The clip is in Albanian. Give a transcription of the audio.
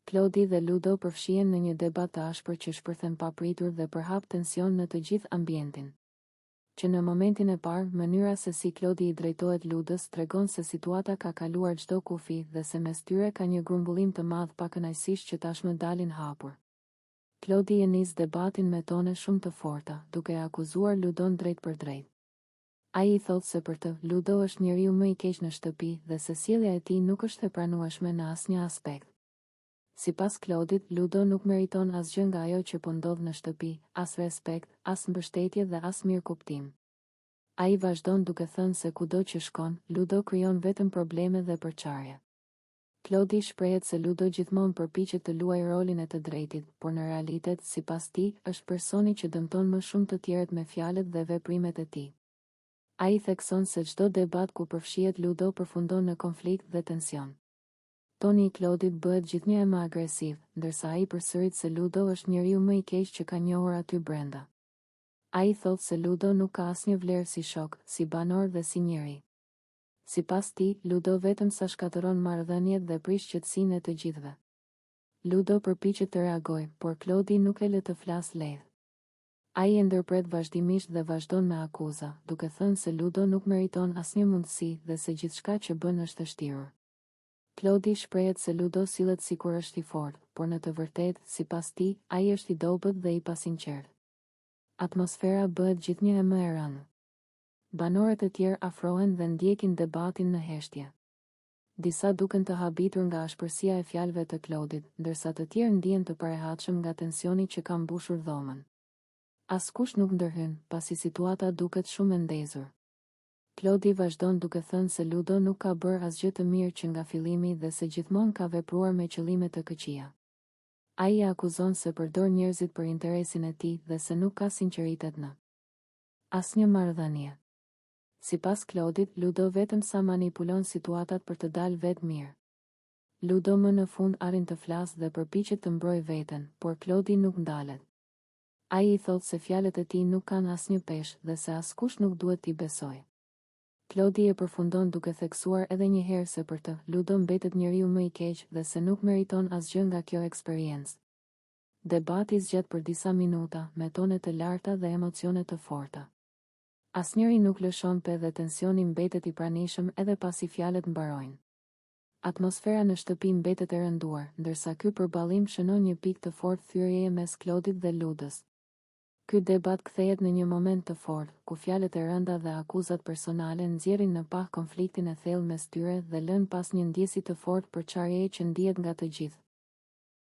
Klodi dhe Ludo përfshihen në një debat të ashpër që shpërthen papritur dhe përhap tension në të gjithë ambientin. Që në momentin e parë, mënyra se si Klodi i drejtohet Ludës tregon se situata ka kaluar çdo kufi dhe se mes tyre ka një grumbullim të madh pakënaqësish që tashmë dalin hapur. Klodi e nis debatin me tone shumë të forta, duke akuzuar Ludon drejt për drejt. Ai i thotë se për të, Ludo është njeriu më i keq në shtëpi dhe se sjellja e tij nuk është e pranueshme në asnjë aspekt. Sipas Klodit, Ludo nuk meriton asgjë nga ajo që po ndodh në shtëpi, as respekt, as mbështetje dhe as mirëkuptim. Ai vazhdon duke thënë se kudo që shkon, Ludo krijon vetëm probleme dhe përçarje. Klodi shprehet se Ludo gjithmonë përpiqet të luajë rolin e të drejtit, por në realitet, sipas tij, është personi që dëmton më shumë të tjerët me fjalët dhe veprimet e tij. Ai thekson se çdo debat ku përfshihet Ludo përfundon në konflikt dhe tension. Toni i Klodit bëhet gjithnjë më agresiv, ndërsa ai përsërit se Ludo është njeriu më i keq që ka njohur aty brenda. Ai thotë se Ludo nuk ka asnjë vlerë si shok, si banor dhe si njeri. Sipas tij, Ludo vetëm sa shkatëron marrëdhëniet dhe prish qetësinë e të gjithëve. Ludo përpiqet të reagojë, por Klodi nuk e lë të flasë lehtë. Ai e ndërpret vazhdimisht dhe vazhdon me akuza, duke thënë se Ludo nuk meriton asnjë mundësi dhe se gjithçka që bën është e shtirur. Klodi shprehet se Ludo sillet sikur është i fortë, por në të vërtetë, sipas tij, ai është i dobët dhe i pasinqert. Atmosfera bëhet gjithnjë e më e rëndë. Banorët e tjerë afrohen dhe ndjekin debatin në heshtje. Disa duken të habitur nga ashpërsia e fjalëve të Klodit, ndërsa të tjerë ndihen të parehatshëm nga tensioni që ka mbushur dhomën. Askush nuk ndërhyn, pasi situata duket shumë e ndezur. Klodi vazhdon duke thënë se Ludo nuk ka bërë asgjë të mirë që nga fillimi dhe se gjithmonë ka vepruar me qëllime të këqija. Ai akuzon se përdor njerëzit për interesin e tij dhe se nuk ka sinqeritet në asnjë marrëdhënie. Sipas Klodit, Ludo vetëm sa manipulon situatat për të dalë vetë mirë. Ludo më në fund arrin të flasë dhe përpiqet të mbrojë veten, por Klodi nuk ndalet. Ai i thotë se fjalët e tij nuk kanë asnjë peshë dhe se askush nuk duhet t'i besojë. Klodi e përfundon duke theksuar edhe një herë se për të, Ludo mbetet njeriu më i keq dhe se nuk meriton asgjë nga kjo eksperiencë. Debati zgjat për disa minuta, me tone të larta dhe emocione të forta. Asnjëri nuk lëshon pe dhe tensioni mbetet i pranishëm edhe pasi fjalët mbarojnë. Atmosfera në shtëpi mbetet e rënduar, ndërsa ky përballim shënon një pikë të fortë thyrjeje mes Klodit dhe Ludës. Ky debat kthehet në një moment të fortë, ku fjalët e rënda dhe akuzat personale nxjerrin në pah konfliktin e thellë mes tyre dhe lën pas një ndjesi të fortë përçarjeje që ndihet nga të gjithë.